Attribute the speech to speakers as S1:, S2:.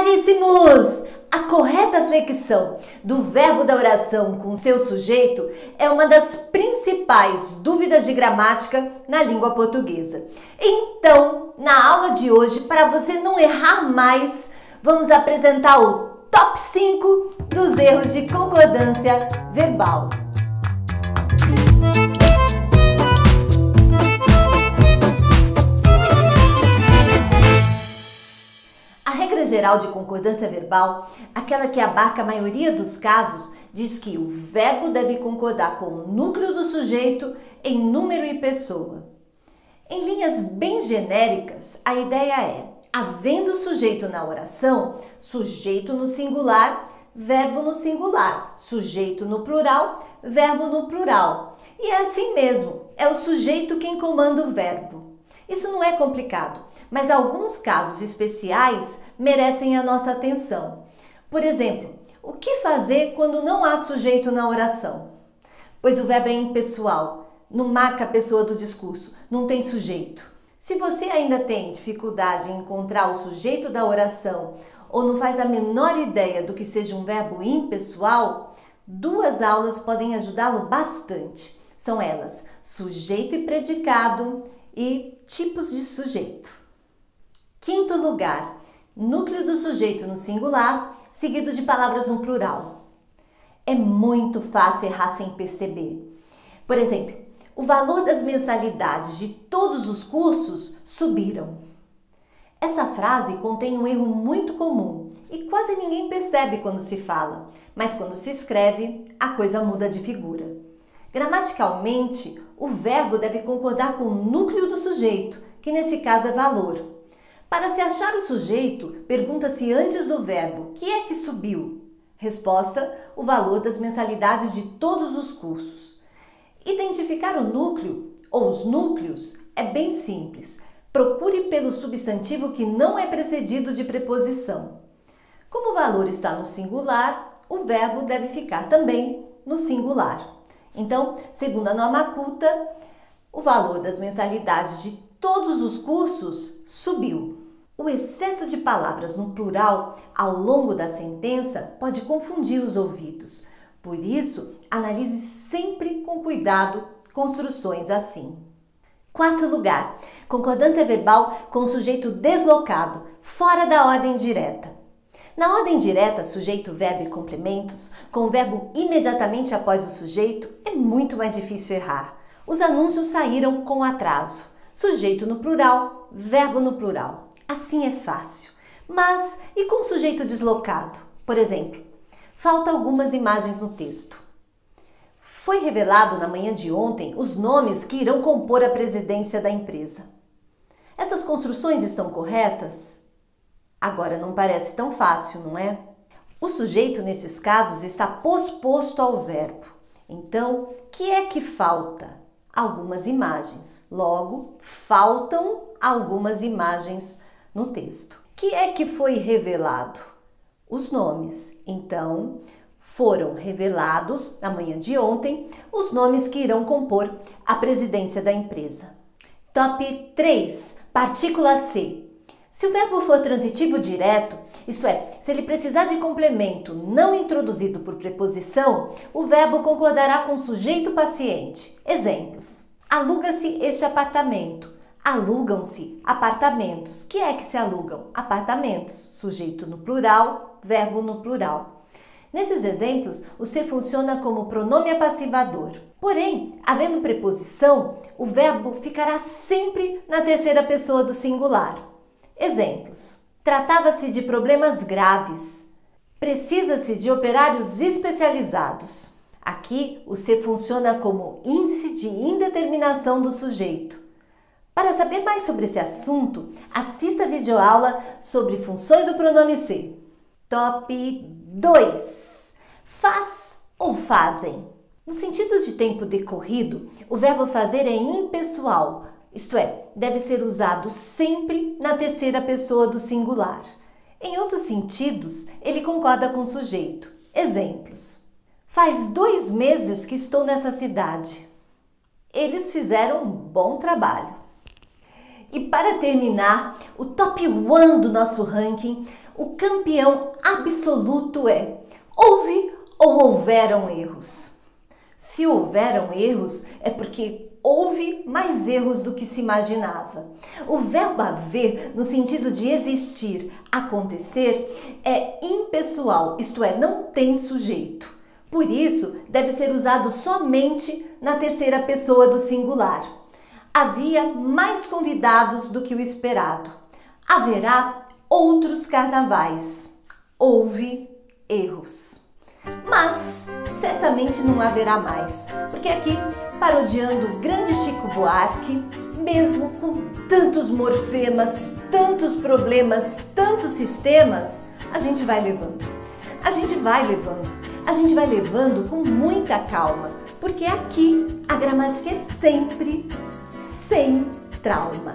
S1: Caríssimos! A correta flexão do verbo da oração com seu sujeito é uma das principais dúvidas de gramática na língua portuguesa. Então, na aula de hoje, para você não errar mais, vamos apresentar o top 5 dos erros de concordância verbal. A regra geral de concordância verbal, aquela que abarca a maioria dos casos, diz que o verbo deve concordar com o núcleo do sujeito em número e pessoa. Em linhas bem genéricas, a ideia é, havendo sujeito na oração, sujeito no singular, verbo no singular, sujeito no plural, verbo no plural. E é assim mesmo, é o sujeito quem comanda o verbo. Isso não é complicado, mas alguns casos especiais merecem a nossa atenção. Por exemplo, o que fazer quando não há sujeito na oração? Pois o verbo é impessoal, não marca a pessoa do discurso, não tem sujeito. Se você ainda tem dificuldade em encontrar o sujeito da oração ou não faz a menor ideia do que seja um verbo impessoal, duas aulas podem ajudá-lo bastante. São elas sujeito e predicado e tipos de sujeito. Quinto lugar, núcleo do sujeito no singular, seguido de palavras no plural. É muito fácil errar sem perceber. Por exemplo, o valor das mensalidades de todos os cursos subiram. Essa frase contém um erro muito comum e quase ninguém percebe quando se fala, mas quando se escreve, a coisa muda de figura. Gramaticalmente, o verbo deve concordar com o núcleo do sujeito, que nesse caso é valor. Para se achar o sujeito, pergunta-se antes do verbo, que é que subiu? Resposta, o valor das mensalidades de todos os cursos. Identificar o núcleo, ou os núcleos, é bem simples. Procure pelo substantivo que não é precedido de preposição. Como o valor está no singular, o verbo deve ficar também no singular. Então, segundo a norma culta, o valor das mensalidades de todos os cursos subiu. O excesso de palavras no plural ao longo da sentença pode confundir os ouvidos. Por isso, analise sempre com cuidado construções assim. Quarto lugar, concordância verbal com o sujeito deslocado, fora da ordem direta. Na ordem direta, sujeito, verbo e complementos, com o verbo imediatamente após o sujeito, é muito mais difícil errar. Os anúncios saíram com atraso. Sujeito no plural, verbo no plural. Assim é fácil. Mas e com o sujeito deslocado? Por exemplo, faltam algumas imagens no texto. Foi revelado na manhã de ontem os nomes que irão compor a presidência da empresa. Essas construções estão corretas? Agora não parece tão fácil, não é? O sujeito, nesses casos, está posposto ao verbo. Então, o que é que falta? Algumas imagens. Logo, faltam algumas imagens no texto. O que é que foi revelado? Os nomes. Então, foram revelados, na manhã de ontem, os nomes que irão compor a presidência da empresa. Top 3. Partícula C. Se o verbo for transitivo direto, isto é, se ele precisar de complemento não introduzido por preposição, o verbo concordará com o sujeito paciente. Exemplos. Aluga-se este apartamento. Alugam-se apartamentos. Que é que se alugam? Apartamentos. Sujeito no plural, verbo no plural. Nesses exemplos, o se funciona como pronome apassivador. Porém, havendo preposição, o verbo ficará sempre na terceira pessoa do singular. Exemplos. Tratava-se de problemas graves. Precisa-se de operários especializados. Aqui, o se funciona como índice de indeterminação do sujeito. Para saber mais sobre esse assunto, assista a videoaula sobre funções do pronome se. Top 2. Faz ou fazem. No sentido de tempo decorrido, o verbo fazer é impessoal, isto é, deve ser usado sempre na terceira pessoa do singular. Em outros sentidos, ele concorda com o sujeito. Exemplos. Faz 2 meses que estou nessa cidade. Eles fizeram um bom trabalho. E para terminar, o top 1 do nosso ranking, o campeão absoluto é: houve ou houveram erros? Se houveram erros, é porque houve mais erros do que se imaginava. O verbo haver, no sentido de existir, acontecer, é impessoal, isto é, não tem sujeito. Por isso, deve ser usado somente na terceira pessoa do singular. Havia mais convidados do que o esperado. Haverá outros carnavais. Houve erros. Mas certamente não haverá mais, porque aqui, parodiando o grande Chico Buarque, mesmo com tantos morfemas, tantos problemas, tantos sistemas, a gente vai levando. A gente vai levando. A gente vai levando com muita calma, porque aqui a gramática é sempre sem trauma.